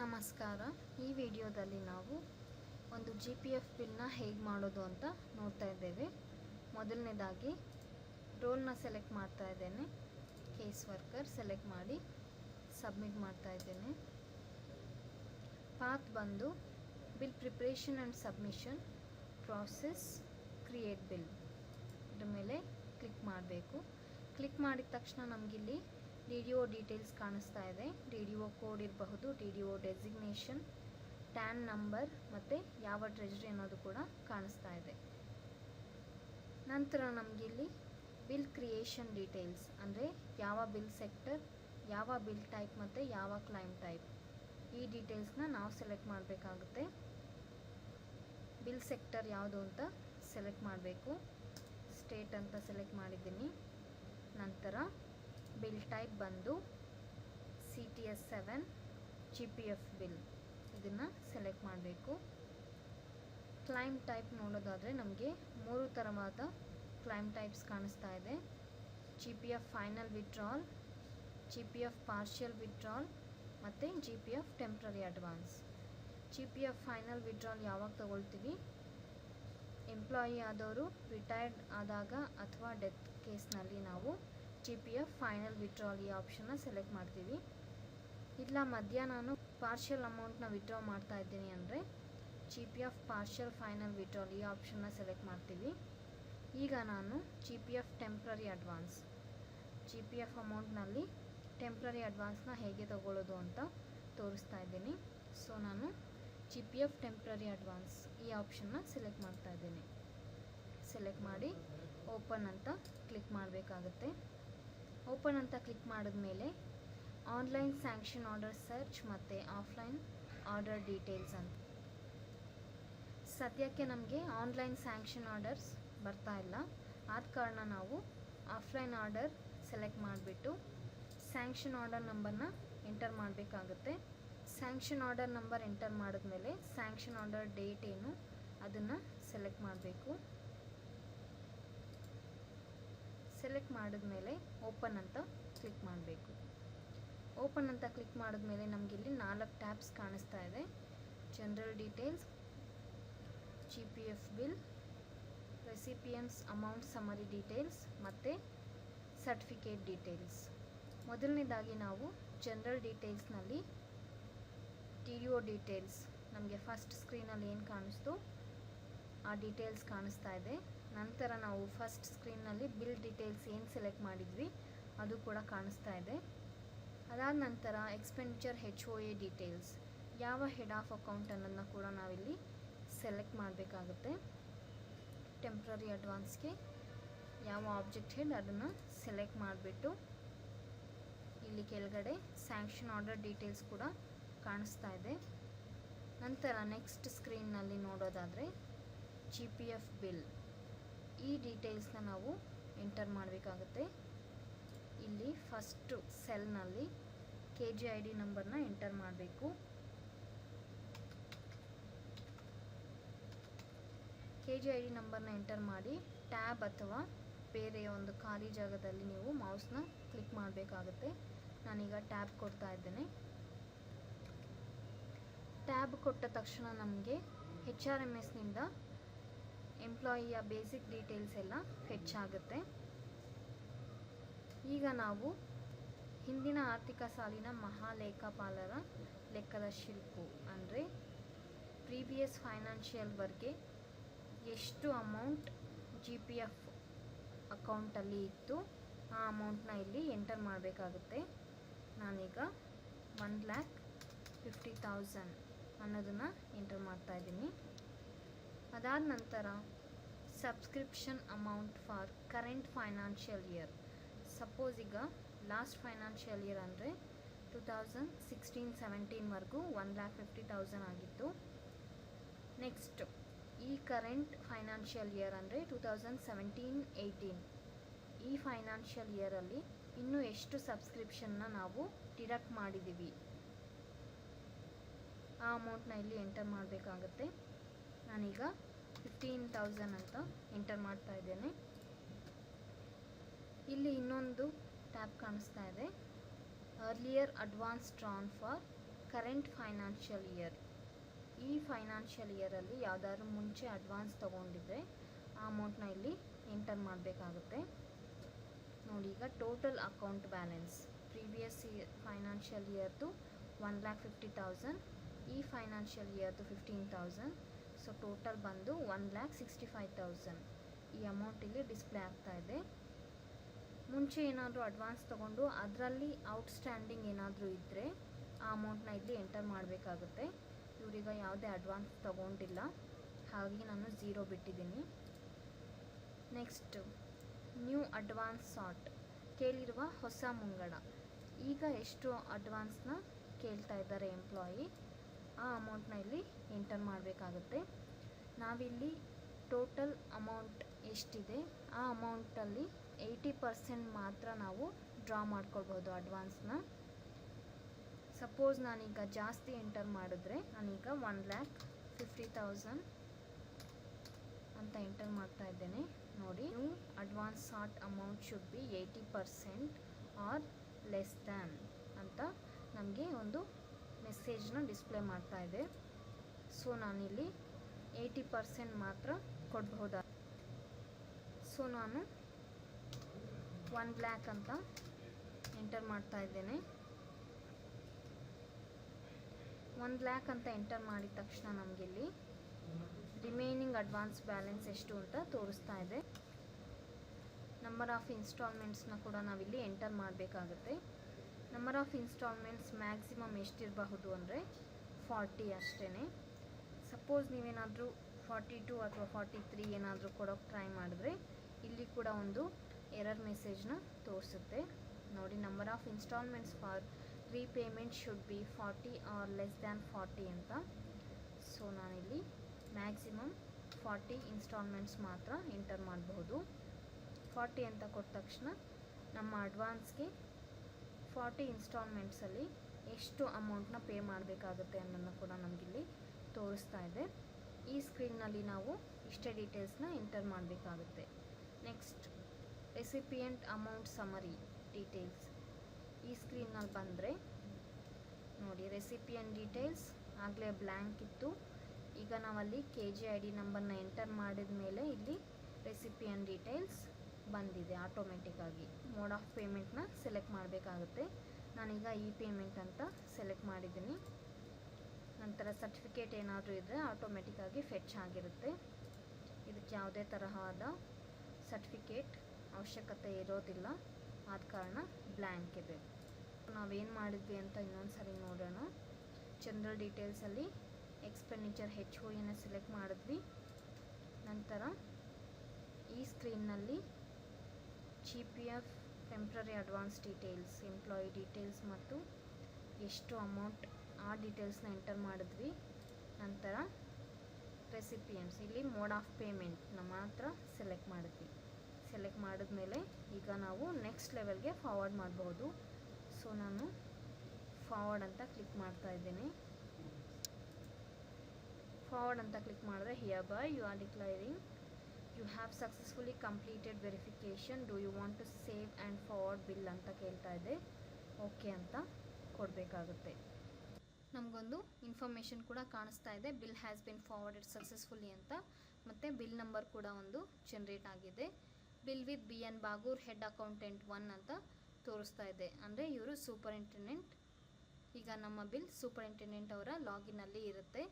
ನಮಸ್ಕಾರ. ಈ ವಿಡಿಯೋದಲ್ಲಿ ನಾವು ಒಂದು GPF ಬಿಲ್ನ ಹೇಗೆ ಮಾಡೋದು ಅಂತ ನೋಡ್ತಾ ಇದ್ದೇವೆ. ಮೊದಲನೇದಾಗಿ ರೋಲ್ನ ಸೆಲೆಕ್ಟ್ ಮಾಡ್ತಾ ಇದ್ದೇನೆ. ಕೇಸ್ ವರ್ಕರ್ ಸೆಲೆಕ್ಟ್ ಮಾಡಿ ಸಬ್ಮಿಟ್ ಮಾಡ್ತಾ ಇದ್ದೇನೆ. ಪಾತ್ ಬಂದು bill preparation and submission process create bill ಇದ್ರ ಮೇಲೆ ಕ್ಲಿಕ್ ಮಾಡಬೇಕು. ಕ್ಲಿಕ್ ಮಾಡಿದ ತಕ್ಷಣ ನಮಗಿಲ್ಲಿ DDO ಡೀಟೇಲ್ಸ್ ಕಾಣಿಸ್ತಾ ಇದೆ. DDO ಕೋಡ್ ಇರಬಹುದು, DDO ಡೆಸಿಗ್ನೇಷನ್, ಟ್ಯಾನ್ ನಂಬರ್ ಮತ್ತು ಯಾವ ಟ್ರೆಜರಿ ಅನ್ನೋದು ಕೂಡ ಕಾಣಿಸ್ತಾ ಇದೆ. ನಂತರ ನಮಗಿಲ್ಲಿ ಬಿಲ್ ಕ್ರಿಯೇಷನ್ ಡೀಟೇಲ್ಸ್ ಅಂದರೆ ಯಾವ ಬಿಲ್ ಸೆಕ್ಟರ್, ಯಾವ ಬಿಲ್ ಟೈಪ್ ಮತ್ತು ಯಾವ ಕ್ಲೈಮ್ ಟೈಪ್, ಈ ಡೀಟೇಲ್ಸ್ನ ನಾವು ಸೆಲೆಕ್ಟ್ ಮಾಡಬೇಕಾಗುತ್ತೆ. ಬಿಲ್ ಸೆಕ್ಟರ್ ಯಾವುದು ಅಂತ ಸೆಲೆಕ್ಟ್ ಮಾಡಬೇಕು. ಸ್ಟೇಟ್ ಅಂತ ಸೆಲೆಕ್ಟ್ ಮಾಡಿದ್ದೀನಿ. ನಂತರ ಬಿಲ್ ಟೈಪ್ ಬಂದು CTS 7 GPF ಬಿಲ್, ಇದನ್ನು ಸೆಲೆಕ್ಟ್ ಮಾಡಬೇಕು. ಕ್ಲೈಮ್ ಟೈಪ್ ನೋಡೋದಾದರೆ ನಮಗೆ 3 ಥರವಾದ ಕ್ಲೈಮ್ ಟೈಪ್ಸ್ ಕಾಣಿಸ್ತಾ ಇದೆ. GPF final withdrawal, GPF partial withdrawal ಮತ್ತು GPF temporary advance. GPF final withdrawal ಯಾವಾಗ ತಗೊಳ್ತೀವಿ? ಎಂಪ್ಲಾಯಿ ಆದವರು ರಿಟೈರ್ಡ್ ಆದಾಗ ಅಥವಾ ಡೆತ್ ಕೇಸ್ನಲ್ಲಿ ನಾವು GPF ಫೈನಲ್ ವಿತ್ಡ್ರಾಲ್ ಈ ಆಪ್ಷನ್ನ ಸೆಲೆಕ್ಟ್ ಮಾಡ್ತೀವಿ. ಇಲ್ಲ ಮಧ್ಯ ನಾನು ಪಾರ್ಷಿಯಲ್ ಅಮೌಂಟ್ನ ವಿತ್ಡ್ರಾ ಮಾಡ್ತಾ ಇದ್ದೀನಿ ಅಂದರೆ GPF ಪಾರ್ಷಿಯಲ್ ಫೈನಲ್ ವಿತ್ಡ್ರಾಲ್ ಈ ಆಪ್ಷನ್ನ ಸೆಲೆಕ್ಟ್ ಮಾಡ್ತೀವಿ. ಈಗ ನಾನು GPF ಟೆಂಪ್ರರಿ ಅಡ್ವಾನ್ಸ್, GPF ಅಮೌಂಟ್ನಲ್ಲಿ ಟೆಂಪ್ರರಿ ಅಡ್ವಾನ್ಸ್ನ ಹೇಗೆ ತಗೊಳ್ಳೋದು ಅಂತ ತೋರಿಸ್ತಾ ಇದ್ದೀನಿ. ಸೊ ನಾನು GPF ಟೆಂಪ್ರರಿ ಅಡ್ವಾನ್ಸ್ ಈ ಆಪ್ಷನ್ನ ಸೆಲೆಕ್ಟ್ ಮಾಡ್ತಾ ಇದ್ದೀನಿ. ಸೆಲೆಕ್ಟ್ ಮಾಡಿ ಓಪನ್ ಅಂತ ಕ್ಲಿಕ್ ಮಾಡಬೇಕಾಗುತ್ತೆ. ಓಪನ್ ಅಂತ ಕ್ಲಿಕ್ ಮಾಡಿದ್ಮೇಲೆ ಆನ್ಲೈನ್ ಸ್ಯಾಂಕ್ಷನ್ ಆರ್ಡರ್ ಸರ್ಚ್ ಮತ್ತು ಆಫ್ಲೈನ್ ಆರ್ಡರ್ ಡೀಟೇಲ್ಸ್ ಅಂತ. ಸದ್ಯಕ್ಕೆ ನಮಗೆ ಆನ್ಲೈನ್ ಸ್ಯಾಂಕ್ಷನ್ ಆರ್ಡರ್ಸ್ ಬರ್ತಾ ಇಲ್ಲ. ಆದ ಕಾರಣ ನಾವು ಆಫ್ಲೈನ್ ಆರ್ಡರ್ ಸೆಲೆಕ್ಟ್ ಮಾಡಿಬಿಟ್ಟು ಸ್ಯಾಂಕ್ಷನ್ ಆರ್ಡರ್ ನಂಬರ್ನ ಎಂಟರ್ ಮಾಡಬೇಕಾಗುತ್ತೆ. ಸ್ಯಾಂಕ್ಷನ್ ಆರ್ಡರ್ ನಂಬರ್ ಎಂಟರ್ ಮಾಡಿದ್ಮೇಲೆ ಸ್ಯಾಂಕ್ಷನ್ ಆರ್ಡರ್ ಡೇಟ್ ಏನು ಅದನ್ನು ಸೆಲೆಕ್ಟ್ ಮಾಡಬೇಕು. ಸೆಲೆಕ್ಟ್ ಮಾಡಿದ್ಮೇಲೆ ಓಪನ್ ಅಂತ ಕ್ಲಿಕ್ ಮಾಡಬೇಕು. ಓಪನ್ ಅಂತ ಕ್ಲಿಕ್ ಮಾಡಿದ್ಮೇಲೆ ನಮಗಿಲ್ಲಿ 4 ಟ್ಯಾಬ್ಸ್ ಕಾಣಿಸ್ತಾ ಇದೆ. General details, GPF bill, recipients amount summary details ಮತ್ತು ಸರ್ಟಿಫಿಕೇಟ್ ಡೀಟೇಲ್ಸ್. ಮೊದಲನೇದಾಗಿ ನಾವು ಜನರಲ್ ಡೀಟೇಲ್ಸ್ನಲ್ಲಿ DDO ಡೀಟೇಲ್ಸ್, ನಮಗೆ ಫಸ್ಟ್ ಸ್ಕ್ರೀನಲ್ಲಿ ಏನು ಕಾಣಿಸ್ತು ಆ ಡೀಟೇಲ್ಸ್ ಕಾಣಿಸ್ತಾ ಇದೆ. ನಂತರ ನಾವು ಫಸ್ಟ್ ಸ್ಕ್ರೀನ್ನಲ್ಲಿ ಬಿಲ್ ಡೀಟೇಲ್ಸ್ ಏನು ಸೆಲೆಕ್ಟ್ ಮಾಡಿದ್ವಿ ಅದು ಕೂಡ ಕಾಣಿಸ್ತಾ ಇದೆ. ಅದಾದ ನಂತರ ಎಕ್ಸ್ಪೆಂಡಿಚರ್ HOA ಡೀಟೇಲ್ಸ್, ಯಾವ ಹೆಡ್ ಆಫ್ ಅಕೌಂಟ್ ಅನ್ನೋದನ್ನ ಕೂಡ ನಾವಿಲ್ಲಿ ಸೆಲೆಕ್ಟ್ ಮಾಡಬೇಕಾಗುತ್ತೆ. ಟೆಂಪ್ರರಿ ಅಡ್ವಾನ್ಸ್ಗೆ ಯಾವ ಆಬ್ಜೆಕ್ಟ್ ಹೆಡ್ ಅದನ್ನು ಸೆಲೆಕ್ಟ್ ಮಾಡಿಬಿಟ್ಟು ಇಲ್ಲಿ ಕೆಳಗಡೆ ಸ್ಯಾಂಕ್ಷನ್ ಆರ್ಡರ್ ಡೀಟೇಲ್ಸ್ ಕೂಡ ಕಾಣಿಸ್ತಾ ಇದೆ. ನಂತರ ನೆಕ್ಸ್ಟ್ ಸ್ಕ್ರೀನ್ನಲ್ಲಿ ನೋಡೋದಾದರೆ GPF ಬಿಲ್, ಈ ಡೀಟೇಲ್ಸ್ನ ನಾವು ಎಂಟರ್ ಮಾಡಬೇಕಾಗುತ್ತೆ. ಇಲ್ಲಿ ಫಸ್ಟು ಸೆಲ್ನಲ್ಲಿ KGID ನಂಬರ್ನ ಎಂಟರ್ ಮಾಡಬೇಕು. KGID ನಂಬರ್ನ ಎಂಟರ್ ಮಾಡಿ ಟ್ಯಾಬ್ ಅಥವಾ ಬೇರೆ ಒಂದು ಖಾಲಿ ಜಾಗದಲ್ಲಿ ನೀವು ಮೌಸ್ನ ಕ್ಲಿಕ್ ಮಾಡಬೇಕಾಗುತ್ತೆ. ನಾನೀಗ ಟ್ಯಾಬ್ ಕೊಡ್ತಾ ಇದ್ದೇನೆ. ಟ್ಯಾಬ್ ಕೊಟ್ಟ ತಕ್ಷಣ ನಮಗೆ HRMSನಿಂದ ಎಂಪ್ಲಾಯಿಯ ಬೇಸಿಕ್ ಡೀಟೇಲ್ಸ್ ಎಲ್ಲ ಹೆಚ್ಚಾಗುತ್ತೆ. ಈಗ ನಾವು ಹಿಂದಿನ ಆರ್ಥಿಕ ಸಾಲಿನ ಮಹಾಲೇಖಪಾಲರ ಲೆಕ್ಕದ ಶಿಲ್ಪು ಅಂದರೆ ಪ್ರೀವಿಯಸ್ ಫೈನಾನ್ಷಿಯಲ್ ವರ್ಗೆ ಎಷ್ಟು ಅಮೌಂಟ್ GPF ಅಕೌಂಟಲ್ಲಿ ಇತ್ತು ಆ ಅಮೌಂಟ್ನ ಇಲ್ಲಿ ಎಂಟರ್ ಮಾಡಬೇಕಾಗುತ್ತೆ. ನಾನೀಗ 1,50,000 ಅನ್ನೋದನ್ನು ಎಂಟರ್ ಮಾಡ್ತಾ ಇದ್ದೀನಿ. ಅದಾದ ನಂತರ subscription amount for current financial year, suppose ಈಗ ಲಾಸ್ಟ್ ಫೈನಾನ್ಷಿಯಲ್ ಇಯರ್ ಅಂದರೆ 2016-17ವರೆಗೂ 1,50,000 ಆಗಿತ್ತು. ನೆಕ್ಸ್ಟ್ ಈ ಕರೆಂಟ್ ಫೈನಾನ್ಷಿಯಲ್ ಇಯರ್ ಅಂದರೆ 2017-18 ಈ ಫೈನಾನ್ಷಿಯಲ್ ಇಯರಲ್ಲಿ ಇನ್ನೂ ಎಷ್ಟು ಸಬ್ಸ್ಕ್ರಿಪ್ಷನ್ನ ನಾವು ಡಿಡಕ್ಟ್ ಮಾಡಿದ್ದೀವಿ ಆ ಅಮೌಂಟ್ನ ಇಲ್ಲಿ ಎಂಟರ್ ಮಾಡಬೇಕಾಗುತ್ತೆ. ನಾನೀಗ 15,000 ಅಂತ ಎಂಟರ್ ಮಾಡ್ತಾ ಇದ್ದೇನೆ. ಇಲ್ಲಿ ಇನ್ನೊಂದು ಟ್ಯಾಬ್ ಕಾಣಿಸ್ತಾ ಇದೆ, earlier advance drawn for current financial year, ಈ ಫೈನಾನ್ಷಿಯಲ್ ಇಯರಲ್ಲಿ ಯಾವುದಾದ್ರು ಮುಂಚೆ ಅಡ್ವಾನ್ಸ್ ತೊಗೊಂಡಿದ್ರೆ ಆ ಅಮೌಂಟ್ನ ಇಲ್ಲಿ ಎಂಟರ್ ಮಾಡಬೇಕಾಗುತ್ತೆ. ನೋಡಿ, ಈಗ total account balance previous financial ಇಯರ್ದು 1,50,000, ಈ ಫೈನಾನ್ಷಿಯಲ್ ಇಯರ್ದು 15,000. ಸೊ ಟೋಟಲ್ ಬಂದು 1,65,000 ಈ ಅಮೌಂಟ್ ಇಲ್ಲಿ ಡಿಸ್ಪ್ಲೇ ಆಗ್ತಾ ಇದೆ. ಮುಂಚೆ ಏನಾದರೂ ಅಡ್ವಾನ್ಸ್ ತೊಗೊಂಡು ಅದರಲ್ಲಿ ಔಟ್ಸ್ಟ್ಯಾಂಡಿಂಗ್ ಏನಾದರೂ ಇದ್ದರೆ ಆ ಅಮೌಂಟ್ನ ಇಲ್ಲಿ ಎಂಟರ್ ಮಾಡಬೇಕಾಗುತ್ತೆ. ಇವ್ರೀಗ ಯಾವುದೇ ಅಡ್ವಾನ್ಸ್ ತೊಗೊಂಡಿಲ್ಲ, ಹಾಗಾಗಿ ನಾನು 0 ಬಿಟ್ಟಿದ್ದೀನಿ. ನೆಕ್ಸ್ಟ್, ನ್ಯೂ ಅಡ್ವಾನ್ಸ್ ಸಾಟ್, ಕೇಳಿರುವ ಹೊಸ ಮುಂಗಡ. ಈಗ ಎಷ್ಟು ಅಡ್ವಾನ್ಸ್ನ ಕೇಳ್ತಾ ಇದ್ದಾರೆ ಎಂಪ್ಲಾಯಿ, ಆ ಅಮೌಂಟ್ನ ಇಲ್ಲಿ ಎಂಟರ್ ಮಾಡಬೇಕಾಗುತ್ತೆ. ನಾವಿಲ್ಲಿ ಟೋಟಲ್ ಅಮೌಂಟ್ ಎಷ್ಟಿದೆ ಆ ಅಮೌಂಟಲ್ಲಿ 80% ಮಾತ್ರ ನಾವು ಡ್ರಾ ಮಾಡ್ಕೊಳ್ಬೋದು ಅಡ್ವಾನ್ಸ್ನ. ಸಪೋಸ್ ನಾನೀಗ ಜಾಸ್ತಿ ಎಂಟರ್ ಮಾಡಿದ್ರೆ, ನಾನೀಗ 1,50,000 ಅಂತ ಎಂಟರ್ ಮಾಡ್ತಾ ಇದ್ದೇನೆ. ನೋಡಿ, new advance sought amount should be 80% or less than ಅಂತ ನಮಗೆ ಒಂದು ಮೆಸೇಜ್ನ ಡಿಸ್ಪ್ಲೇ ಮಾಡ್ತಾ ಇದೆ. ಸೊ ನಾನಿಲ್ಲಿ 80% ಮಾತ್ರ ಕೊಡಬಹುದಾ. ಸೊ ನಾನು 1,00,000 ಅಂತ ಎಂಟರ್ ಮಾಡ್ತಾ ಇದ್ದೇನೆ. 1,00,000 ಅಂತ ಎಂಟರ್ ಮಾಡಿದ ತಕ್ಷಣ ನಮಗಿಲ್ಲಿ ರಿಮೈನಿಂಗ್ ಅಡ್ವಾನ್ಸ್ ಬ್ಯಾಲೆನ್ಸ್ ಎಷ್ಟು ಅಂತ ತೋರಿಸ್ತಾ ಇದೆ. ನಂಬರ್ ಆಫ್ ಇನ್ಸ್ಟಾಲ್ಮೆಂಟ್ಸ್ನ ಕೂಡ ನಾವಿಲ್ಲಿ ಎಂಟರ್ ಮಾಡಬೇಕಾಗುತ್ತೆ. ನಂಬರ್ ಆಫ್ ಇನ್ಸ್ಟಾಲ್ಮೆಂಟ್ಸ್ ಮ್ಯಾಕ್ಸಿಮಮ್ ಎಷ್ಟಿರಬಹುದು ಅಂದರೆ 40 ಅಷ್ಟೇ. ಸಪೋಸ್ ನೀವೇನಾದರೂ 42 ಅಥವಾ 43 ಏನಾದರೂ ಕೊಡೋಕ್ಕೆ ಟ್ರೈ ಮಾಡಿದ್ರೆ ಇಲ್ಲಿ ಕೂಡ ಒಂದು ಎರರ್ ಮೆಸೇಜ್ನ ತೋರಿಸುತ್ತೆ. ನೋಡಿ, number of installments for repayment should be 40 or less than 40 ಅಂತ. ಸೊ ನಾನಿಲ್ಲಿ ಮ್ಯಾಕ್ಸಿಮಮ್ 40 ಇನ್ಸ್ಟಾಲ್ಮೆಂಟ್ಸ್ ಮಾತ್ರ ಎಂಟರ್ ಮಾಡಬಹುದು. 40 ಅಂತ ಕೊಟ್ಟ ತಕ್ಷಣ ನಮ್ಮ ಅಡ್ವಾನ್ಸ್ಗೆ 40 ಇನ್ಸ್ಟಾಲ್ಮೆಂಟ್ಸಲ್ಲಿ ಎಷ್ಟು ಅಮೌಂಟ್ನ ಪೇ ಮಾಡಬೇಕಾಗುತ್ತೆ ಅನ್ನೋದನ್ನು ಕೂಡ ನಮಗಿಲ್ಲಿ ತೋರಿಸ್ತಾ ಇದೆ. ಈ ಸ್ಕ್ರೀನ್ನಲ್ಲಿ ನಾವು ಇಷ್ಟೇ ಡೀಟೇಲ್ಸ್ನ ಎಂಟರ್ ಮಾಡಬೇಕಾಗುತ್ತೆ. Next, recipient amount summary details. ಈ ಸ್ಕ್ರೀನ್ನಲ್ಲಿ ಬಂದರೆ ನೋಡಿ, ರೆಸಿಪಿಯೆಂಟ್ ಡೀಟೇಲ್ಸ್ ಆಗಲೇ ಬ್ಲ್ಯಾಂಕ್ ಇತ್ತು. ಈಗ ನಾವಲ್ಲಿ KG ID ನಂಬರ್ನ ಎಂಟರ್ ಮಾಡಿದ ಮೇಲೆ ಇಲ್ಲಿ ರೆಸಿಪಿಯೆಂಟ್ ಡೀಟೇಲ್ಸ್ ಬಂದಿದೆ ಆಟೋಮೆಟಿಕ್ಕಾಗಿ. ಮೋಡ್ ಆಫ್ ಪೇಮೆಂಟ್ನ ಸೆಲೆಕ್ಟ್ ಮಾಡಬೇಕಾಗುತ್ತೆ. ನಾನೀಗ ಪೇಮೆಂಟ್ ಅಂತ ಸೆಲೆಕ್ಟ್ ಮಾಡಿದ್ದೀನಿ. ನಂತರ ಸರ್ಟಿಫಿಕೇಟ್ ಏನಾದರೂ ಇದ್ದರೆ ಆಟೋಮೆಟಿಕ್ಕಾಗಿ ಫೆಚ್ ಆಗಿರುತ್ತೆ. ಇದಕ್ಕೆ ಯಾವುದೇ ತರಹದ ಸರ್ಟಿಫಿಕೇಟ್ ಅವಶ್ಯಕತೆ ಇರೋದಿಲ್ಲ, ಆದ ಕಾರಣ ಬ್ಲ್ಯಾಂಕ್ ಇದೆ. ನಾವೇನು ಮಾಡಿದ್ವಿ ಅಂತ ಇನ್ನೊಂದು ಸರಿ ನೋಡೋಣ. ಜನರಲ್ ಡೀಟೇಲ್ಸಲ್ಲಿ ಎಕ್ಸ್ಪೆಂಡಿಚರ್ HOAನ ಸೆಲೆಕ್ಟ್ ಮಾಡಿದ್ವಿ. ನಂತರ ಈ ಸ್ಕ್ರೀನ್ನಲ್ಲಿ GPF temporary advance details, employee details ಮತ್ತು ಎಷ್ಟು ಅಮೌಂಟ್ ಆ ಡೀಟೇಲ್ಸ್ನ ಎಂಟರ್ ಮಾಡಿದ್ವಿ. ನಂತರ ರೆಸಿಪಿಯೆಂಟ್ಸ್, ಇಲ್ಲಿ ಮೋಡ್ ಆಫ್ ಪೇಮೆಂಟ್ನ ಮಾತ್ರ ಸೆಲೆಕ್ಟ್ ಮಾಡಿದ್ವಿ. ಸೆಲೆಕ್ಟ್ ಮಾಡಿದ್ಮೇಲೆ ಈಗ ನಾವು ನೆಕ್ಸ್ಟ್ ಲೆವೆಲ್ಗೆ ಫಾರ್ವರ್ಡ್ ಮಾಡಬಹುದು. ಸೊ ನಾನು ಫಾರ್ವರ್ಡ್ ಅಂತ ಕ್ಲಿಕ್ ಮಾಡ್ತಾ ಇದ್ದೇನೆ. ಫಾರ್ವರ್ಡ್ ಅಂತ ಕ್ಲಿಕ್ ಮಾಡಿದ್ರೆ hereby you are declaring you have successfully completed verification, do you want to save and forward bill ಅಂತ ಕೇಳ್ತಾ ಇದೆ. ಓಕೆ ಅಂತ ಕೊಡಬೇಕಾಗುತ್ತೆ. ನಮಗೊಂದು ಇನ್ಫಾರ್ಮೇಷನ್ ಕೂಡ ಕಾಣಿಸ್ತಾ ಇದೆ, bill has been forwarded successfully ಅಂತ. ಮತ್ತು ಬಿಲ್ ನಂಬರ್ ಕೂಡ ಒಂದು ಜನರೇಟ್ ಆಗಿದೆ. Bill with BN Bagur head accountant 1 ಅಂತ ತೋರಿಸ್ತಾ ಇದೆ. ಅಂದರೆ ಇವರು ಸೂಪರಿಂಟೆಂಡೆಂಟ್. ಈಗ ನಮ್ಮ ಬಿಲ್ ಸೂಪರಿಂಟೆಂಡೆಂಟ್ ಅವರ ಲಾಗಿನಲ್ಲಿ ಇರುತ್ತೆ.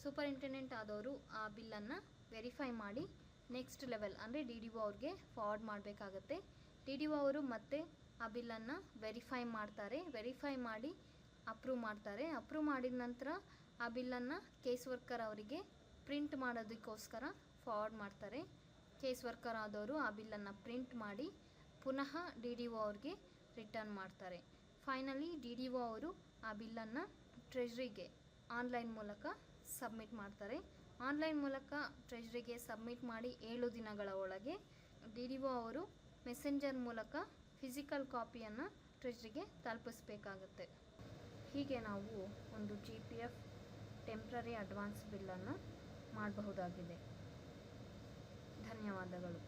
ಸೂಪರಿಂಟೆಂಡೆಂಟ್ ಆದವರು ಆ ಬಿಲ್ಲನ್ನು ವೆರಿಫೈ ಮಾಡಿ ನೆಕ್ಸ್ಟ್ ಲೆವೆಲ್ ಅಂದರೆ DDO ಅವ್ರಿಗೆ ಫಾರ್ವರ್ಡ್ ಮಾಡಬೇಕಾಗತ್ತೆ. DDO ಅವರು ಮತ್ತೆ ಆ ಬಿಲ್ಲನ್ನು ವೆರಿಫೈ ಮಾಡ್ತಾರೆ. ವೆರಿಫೈ ಮಾಡಿ ಅಪ್ರೂವ್ ಮಾಡ್ತಾರೆ. ಅಪ್ರೂವ್ ಮಾಡಿದ ನಂತರ ಆ ಬಿಲ್ಲನ್ನು ಕೇಸ್ ವರ್ಕರ್ ಅವರಿಗೆ ಪ್ರಿಂಟ್ ಮಾಡೋದಕ್ಕೋಸ್ಕರ ಫಾರ್ವರ್ಡ್ ಮಾಡ್ತಾರೆ. ಕೇಸ್ ವರ್ಕರ್ ಆದವರು ಆ ಬಿಲ್ಲನ್ನು ಪ್ರಿಂಟ್ ಮಾಡಿ ಪುನಃ DDO ಅವ್ರಿಗೆ ರಿಟರ್ನ್ ಮಾಡ್ತಾರೆ. ಫೈನಲಿ DDO ಅವರು ಆ ಬಿಲ್ಲನ್ನು ಟ್ರೆಜರಿಗೆ ಆನ್ಲೈನ್ ಮೂಲಕ ಸಬ್ಮಿಟ್ ಮಾಡ್ತಾರೆ. ಆನ್ಲೈನ್ ಮೂಲಕ ಟ್ರೆಜರಿಗೆ ಸಬ್ಮಿಟ್ ಮಾಡಿ 7 ದಿನಗಳ ಒಳಗೆ DDO ಅವರು ಮೆಸೆಂಜರ್ ಮೂಲಕ ಫಿಸಿಕಲ್ ಕಾಪಿಯನ್ನು ಟ್ರೆಜರಿಗೆ ತಲುಪಿಸಬೇಕಾಗುತ್ತೆ. ಹೀಗೆ ನಾವು ಒಂದು GPF ಟೆಂಪ್ರರಿ ಅಡ್ವಾನ್ಸ್ ಬಿಲ್ಲನ್ನು ಮಾಡಬಹುದಾಗಿದೆ. ಧನ್ಯವಾದಗಳು.